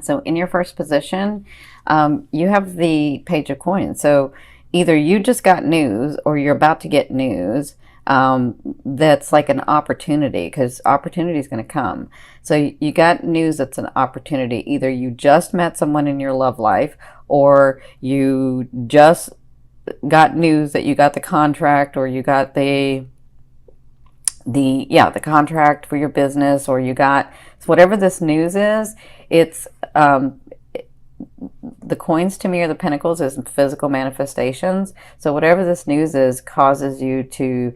So in your first position, you have the Page of Coins. So either you just got news or you're about to get news that's like an opportunity, because opportunity is going to come. So you got news that's an opportunity. Either you just met someone in your love life, or you just got news that you got the contract, or you got the contract for your business, or you got, so whatever this news is, it's the coins to me, or the pentacles, is physical manifestations. So whatever this news is causes you to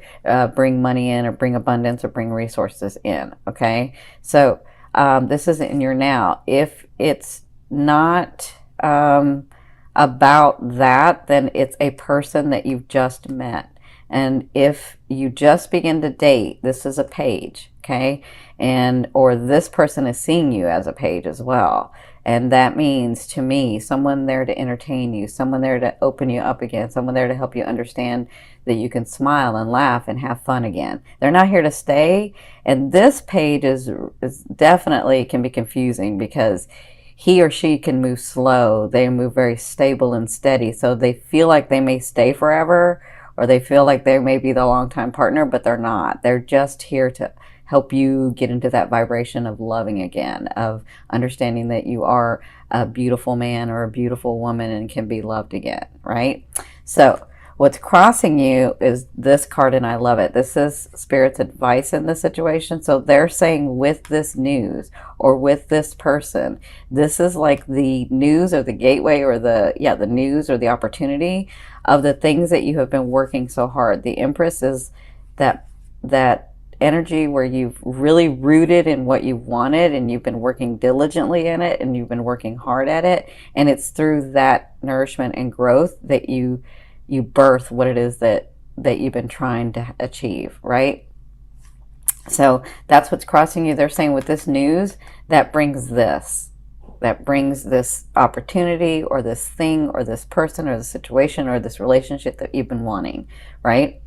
bring money in, or bring abundance, or bring resources in. Okay, so this is in your now. If it's not about that, then it's a person that you've just met. And if you just begin to date, this is a page, okay? And or this person is seeing you as a page as well. And that means, to me, someone there to entertain you, someone there to open you up again, someone there to help you understand that you can smile and laugh and have fun again. They're not here to stay. And this page is definitely can be confusing, because he or she can move slow. They move very stable and steady. So they feel like they may stay forever, or they feel like they may be the longtime partner, but they're not. They're just here to help you get into that vibration of loving again, of understanding that you are a beautiful man or a beautiful woman and can be loved again, right? So what's crossing you is this card, and I love it. This is Spirit's advice in this situation. So they're saying, with this news or with this person, this is like the news, or the gateway, or the news or the opportunity of the things that you have been working so hard. The Empress is that energy where you've really rooted in what you wanted, and you've been working diligently in it, and you've been working hard at it, and it's through that nourishment and growth that you birth what it is that you've been trying to achieve, right? So that's what's crossing you. They're saying, with this news, that brings this opportunity, or this thing, or this person, or the situation, or this relationship that you've been wanting, right?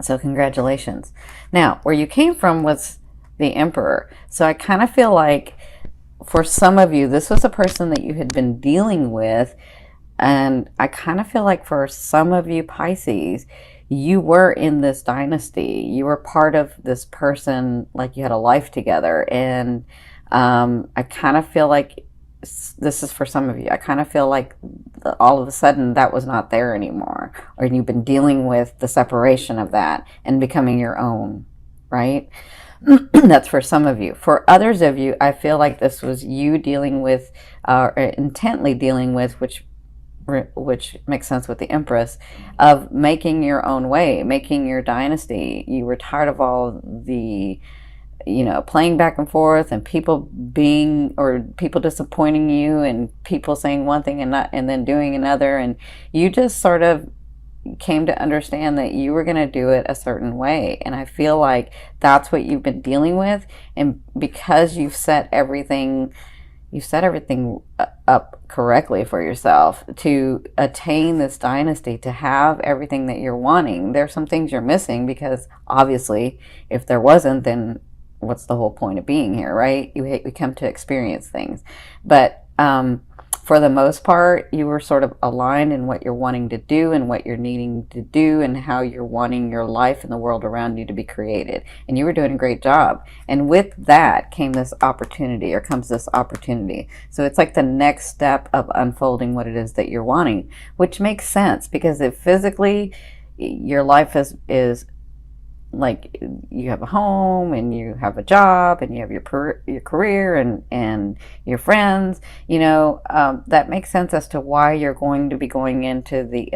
So congratulations. Now, where you came from was the Emperor. So I kind of feel like, for some of you, this was a person that you had been dealing with. And I kind of feel like, for some of you Pisces, you were in this dynasty. You were part of this person, like you had a life together. And I kind of feel like, this is for some of you, I kind of feel like all of a sudden that was not there anymore, or you've been dealing with the separation of that and becoming your own, right? That's for some of you. For others of you, I feel like this was you dealing with, or intently dealing with, which makes sense with the Empress, of making your own way, making your dynasty. You were tired of all the, playing back and forth, and people disappointing you, and people saying one thing and then doing another, and you just sort of came to understand that you were going to do it a certain way. And I feel like that's what you've been dealing with. And because you've set everything up correctly for yourself to attain this dynasty, to have everything that you're wanting, there's some things you're missing, because obviously if there wasn't, then what's the whole point of being here, right? We come to experience things. But for the most part, you were sort of aligned in what you're wanting to do, and what you're needing to do, and how you're wanting your life and the world around you to be created. And you were doing a great job. And with that comes this opportunity. So it's like the next step of unfolding what it is that you're wanting, which makes sense, because if physically your life is like, you have a home, and you have a job, and you have your career and your friends, that makes sense as to why you're going to be going into the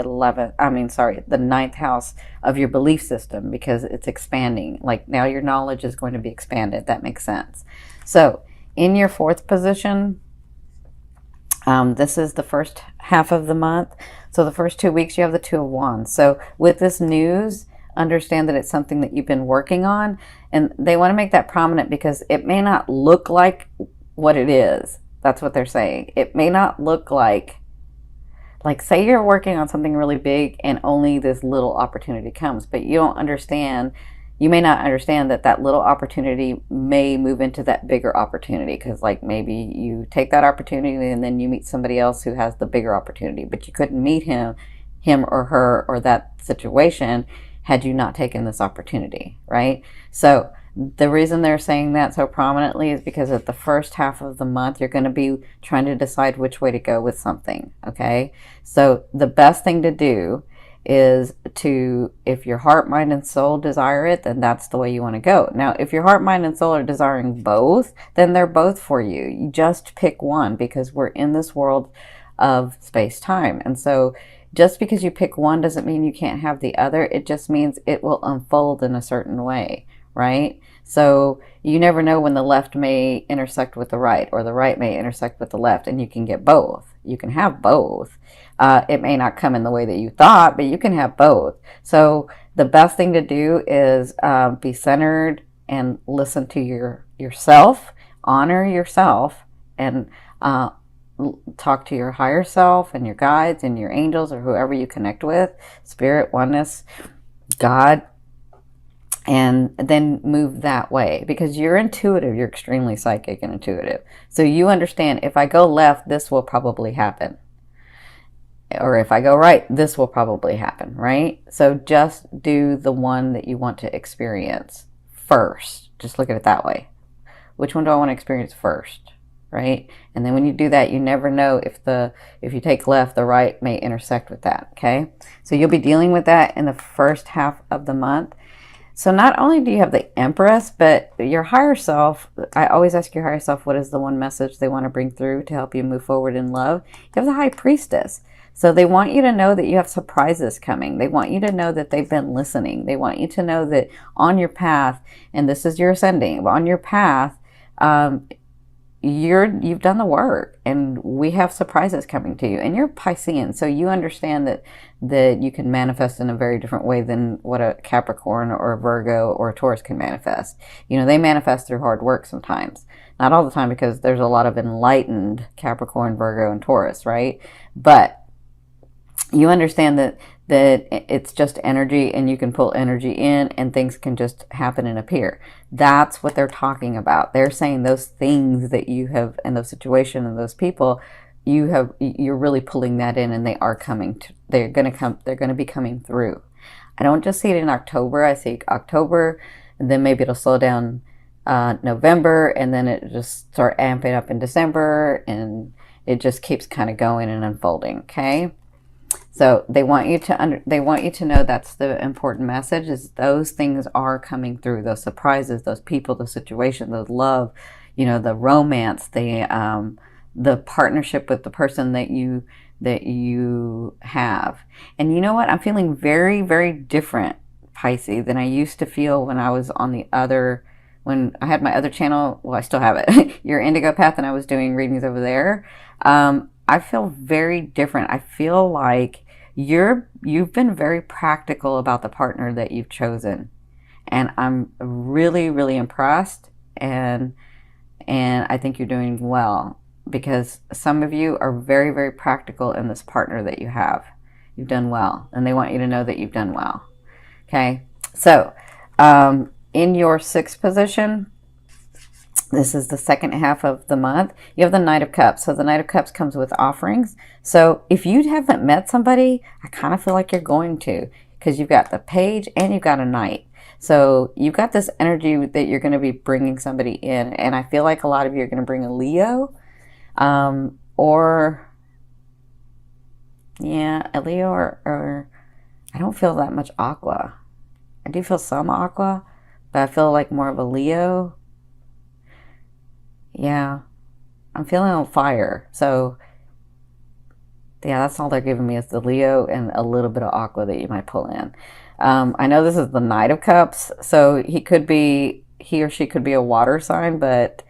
ninth house of your belief system, because it's expanding. Like, now your knowledge is going to be expanded. That makes sense. So in your fourth position, this is the first half of the month. So the first 2 weeks, you have the Two of Wands. So with this news, understand that it's something that you've been working on, and they want to make that prominent, because it may not look like what it is. That's what they're saying. It may not look like say you're working on something really big, and only this little opportunity comes, but you don't understand you may not understand that that little opportunity may move into that bigger opportunity, because like maybe you take that opportunity and then you meet somebody else who has the bigger opportunity, but you couldn't meet him or her or that situation had you not taken this opportunity, right? So the reason they're saying that so prominently is because at the first half of the month, you're going to be trying to decide which way to go with something, okay? So the best thing to do is to, if your heart, mind, and soul desire it, then that's the way you want to go. Now, if your heart, mind, and soul are desiring both, then they're both for you. You just pick one, because we're in this world of space-time. And so just because you pick one doesn't mean you can't have the other. It just means it will unfold in a certain way, right? So you never know when the left may intersect with the right, or the right may intersect with the left, and you can get both. You can have both. It may not come in the way that you thought, but you can have both. So the best thing to do is be centered and listen to yourself, honor yourself, and talk to your higher self and your guides and your angels or whoever you connect with, spirit, oneness, God, and then move that way, because you're intuitive. You're extremely psychic and intuitive. So you understand, if I go left, this will probably happen. Or if I go right, this will probably happen, right? So just do the one that you want to experience first. Just look at it that way. Which one do I want to experience first, right? And then when you do that, you never know if you take left, the right may intersect with that, okay? So you'll be dealing with that in the first half of the month. So not only do you have the Empress, but your higher self, I always ask your higher self, what is the one message they want to bring through to help you move forward in love? You have the High Priestess. So they want you to know that you have surprises coming. They want you to know that they've been listening. They want you to know that on your path, and this is your ascending, but on your path, you've done the work, and we have surprises coming to you. And you're Piscean, so you understand that you can manifest in a very different way than what a Capricorn or a Virgo or a Taurus can manifest. You know, they manifest through hard work sometimes. Not all the time, because there's a lot of enlightened Capricorn, Virgo, and Taurus, right? But you understand that it's just energy, and you can pull energy in, and things can just happen and appear. That's what they're talking about. They're saying those things that you have, and those situations and those people, you're really pulling that in, and they are coming to, they're going to be coming through. I don't just see it in October. I see October, and then maybe it'll slow down November, and then it just start amping up in December, and it just keeps kind of going and unfolding, okay? So they want you to know that's the important message, is those things are coming through, those surprises, those people, the situation, the love, you know, the romance, the partnership with the person that you have. And you know what? I'm feeling very, very different, Pisces, than I used to feel when I was on when I had my other channel. Well, I still have it, Your Indigo Path, and I was doing readings over there. I feel very different. I feel like you've been very practical about the partner that you've chosen, and I'm really, really impressed, and I think you're doing well, because some of you are very, very practical in this partner that you have. You've done well, and they want you to know that you've done well. Okay, so in your sixth position, this is the second half of the month, you have the Knight of Cups. So the Knight of Cups comes with offerings. So if you haven't met somebody, I kind of feel like you're going to, because you've got the Page and you've got a Knight. So you've got this energy that you're going to be bringing somebody in. And I feel like a lot of you are going to bring a Leo, or I don't feel that much Aqua. I do feel some Aqua, but I feel like more of a Leo. Yeah, I'm feeling on fire. So yeah, that's all they're giving me, is the Leo and a little bit of Aqua that you might pull in. I know this is the Knight of Cups, so he or she could be a water sign, but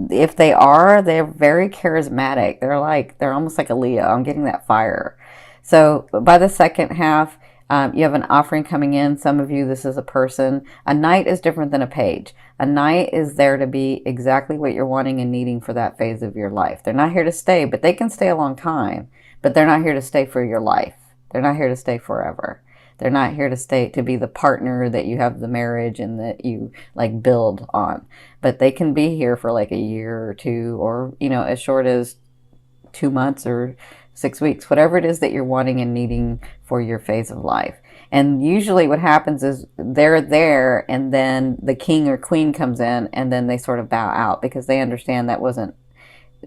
if they are, they're very charismatic. They're almost like a Leo. I'm getting that fire. So by the second half, you have an offering coming in. Some of you, this is a person. A Knight is different than a Page. A Knight is there to be exactly what you're wanting and needing for that phase of your life. They're not here to stay, but they can stay a long time. But they're not here to stay for your life. They're not here to stay forever. They're not here to stay to be the partner that you have the marriage and that you like build on. But they can be here for like a year or two, or as short as 2 months or 6 weeks, whatever it is that you're wanting and needing for your phase of life. And usually what happens is they're there, and then the king or queen comes in, and then they sort of bow out because they understand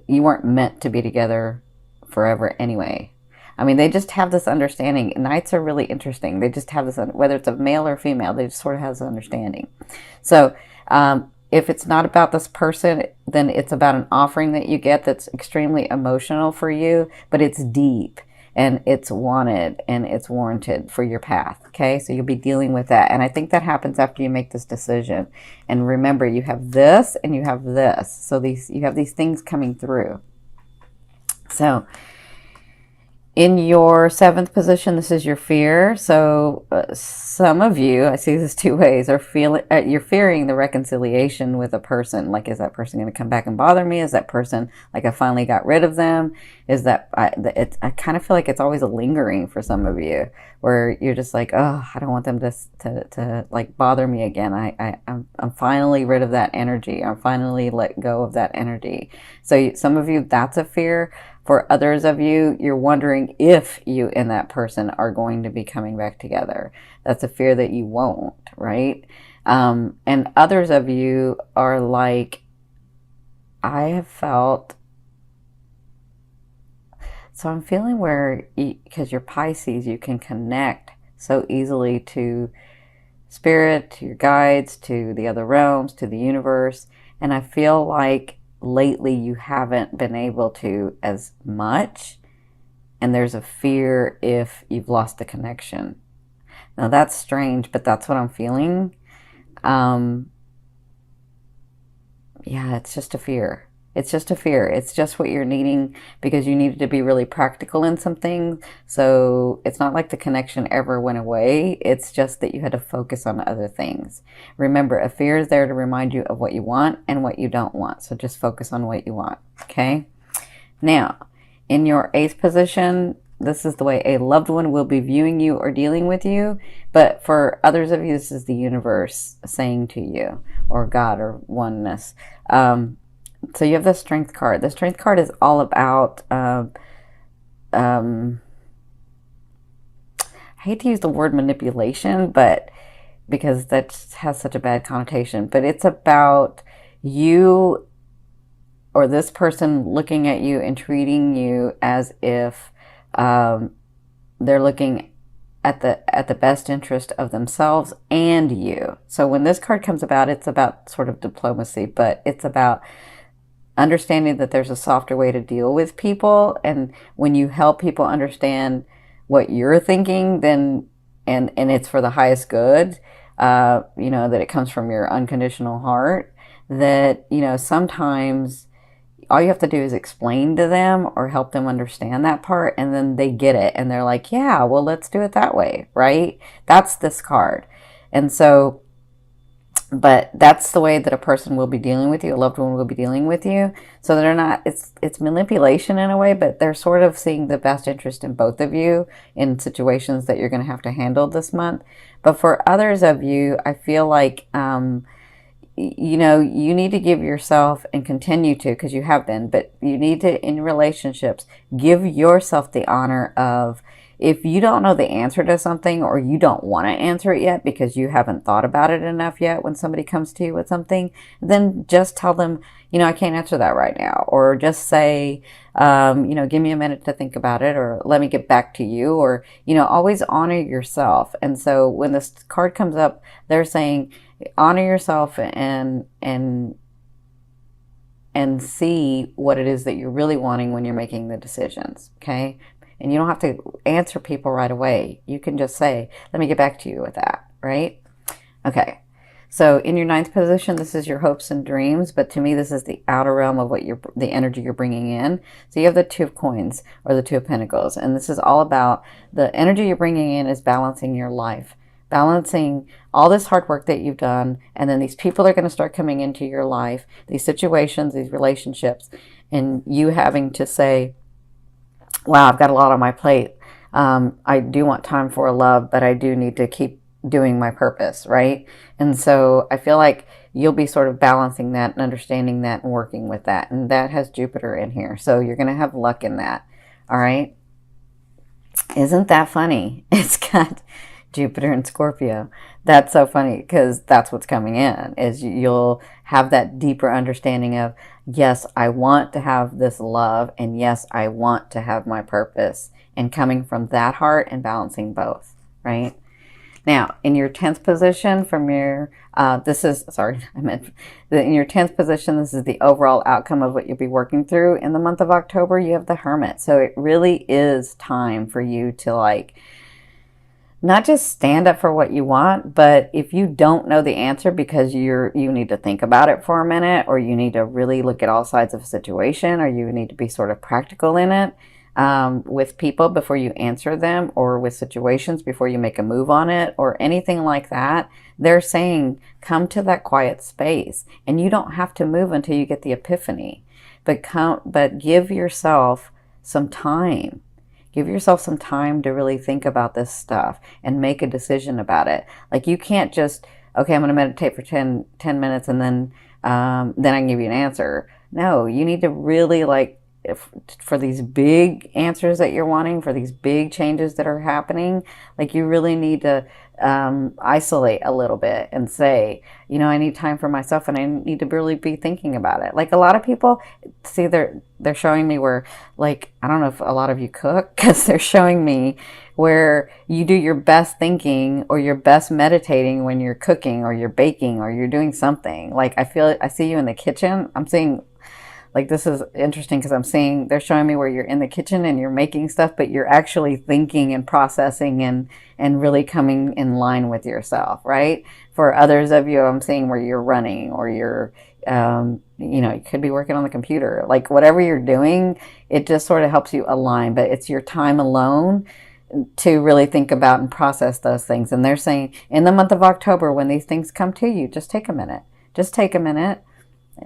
you weren't meant to be together forever anyway. I mean, they just have this understanding. Knights are really interesting. They just have this, whether it's a male or female, they just sort of have this understanding. So, if it's not about this person, then it's about an offering that you get that's extremely emotional for you, but it's deep and it's wanted and it's warranted for your path. Okay, so you'll be dealing with that. And I think that happens after you make this decision. And remember, you have this and you have this. So you have these things coming through. So in your 7th position, this is your fear. So some of you, I see this 2 ways, you're fearing the reconciliation with a person. Like, is that person going to come back and bother me? Is that person, like, I finally got rid of them? Is that, I kind of feel like it's always a lingering for some of you, where you're just like, oh, I don't want them to like bother me again. I'm finally rid of that energy. I'm finally let go of that energy. So some of you, that's a fear. For others of you, you're wondering if you and that person are going to be coming back together. That's a fear that you won't, right? And others of you are like, I have felt, so I'm feeling where, because you're Pisces, you can connect so easily to spirit, to your guides, to the other realms, to the universe. And I feel like lately you haven't been able to as much, and there's a fear if you've lost the connection. Now that's strange, but that's what I'm feeling. Yeah, it's just a fear. It's just a fear. It's just what you're needing, because you needed to be really practical in some things. So it's not like the connection ever went away. It's just that you had to focus on other things. Remember, a fear is there to remind you of what you want and what you don't want. So just focus on what you want. Okay? Now, in your 8th position, this is the way a loved one will be viewing you or dealing with you. But for others of you, this is the universe saying to you, or God, or oneness. So you have the Strength card. The Strength card is all about, I hate to use the word manipulation, but because that has such a bad connotation, but it's about you or this person looking at you and treating you as if they're looking at the best interest of themselves and you. So when this card comes about, it's about sort of diplomacy, but it's about understanding that there's a softer way to deal with people. And when you help people understand what you're thinking, then, and it's for the highest good, that it comes from your unconditional heart, that, sometimes all you have to do is explain to them or help them understand that part, and then they get it. And they're like, yeah, well, let's do it that way, right? That's this card. And so, but that's the way that a person will be dealing with you, a loved one will be dealing with you. So they're not, it's manipulation in a way, but they're sort of seeing the best interest in both of you in situations that you're going to have to handle this month. But for others of you, I feel like, you need to give yourself, and continue to, because you have been, but you need to, in relationships, give yourself the honor of, if you don't know the answer to something, or you don't want to answer it yet because you haven't thought about it enough yet, when somebody comes to you with something, then just tell them, I can't answer that right now. Or just say, give me a minute to think about it, or let me get back to you, or, always honor yourself. And so when this card comes up, they're saying, honor yourself and see what it is that you're really wanting when you're making the decisions. Okay? And you don't have to answer people right away. You can just say, let me get back to you with that, right? Okay. So in your 9th position, this is your hopes and dreams. But to me, this is the outer realm of the energy you're bringing in. So you have the 2 of coins, or the 2 of pentacles. And this is all about the energy you're bringing in is balancing your life. Balancing all this hard work that you've done. And then these people are going to start coming into your life. These situations, these relationships. And you having to say, wow, I've got a lot on my plate. I do want time for love, but I do need to keep doing my purpose, right? And so I feel like you'll be sort of balancing that and understanding that and working with that. And that has Jupiter in here. So you're going to have luck in that. All right. Isn't that funny? It's got Jupiter and Scorpio. That's so funny because that's what's coming in is you'll have that deeper understanding of, yes, I want to have this love, and yes, I want to have my purpose, and coming from that heart and balancing both, right? Now, in your 10th position from your, this is, sorry, I meant, in your 10th position, this is the overall outcome of what you'll be working through. In the month of October, you have the Hermit. So it really is time for you to like, not just stand up for what you want, but if you don't know the answer because you need to think about it for a minute, or you need to really look at all sides of a situation, or you need to be sort of practical in it, with people before you answer them, or with situations before you make a move on it, or anything like that. They're saying, come to that quiet space, and you don't have to move until you get the epiphany, but give yourself some time. Give yourself some time to really think about this stuff and make a decision about it. Like, you can't just, okay, I'm going to meditate for 10 minutes and then I can give you an answer. No, you need to really like, for these big answers that you're wanting, for these big changes that are happening, like you really need to isolate a little bit and say, you know, I need time for myself and I need to really be thinking about it. Like a lot of people, see, they're showing me where, like, I don't know if a lot of you cook, because they're showing me where you do your best thinking or your best meditating when you're cooking or you're baking or you're doing something. Like I see you in the kitchen. I'm seeing, like, this is interesting because I'm seeing, they're showing me where you're in the kitchen and you're making stuff, but you're actually thinking and processing and really coming in line with yourself, right? For others of you, I'm seeing where you're running or you're, you know, you could be working on the computer. Like whatever you're doing, it just sort of helps you align, but it's your time alone to really think about and process those things. And they're saying in the month of October, when these things come to you, just take a minute. Just take a minute.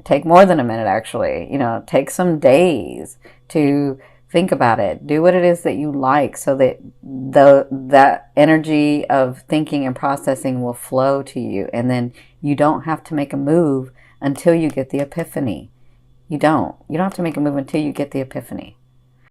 Take more than a minute, actually. You know, take some days to think about it. Do what it is that you like, so that that energy of thinking and processing will flow to you. And then you don't have to make a move until you get the epiphany. You don't have to make a move until you get the epiphany.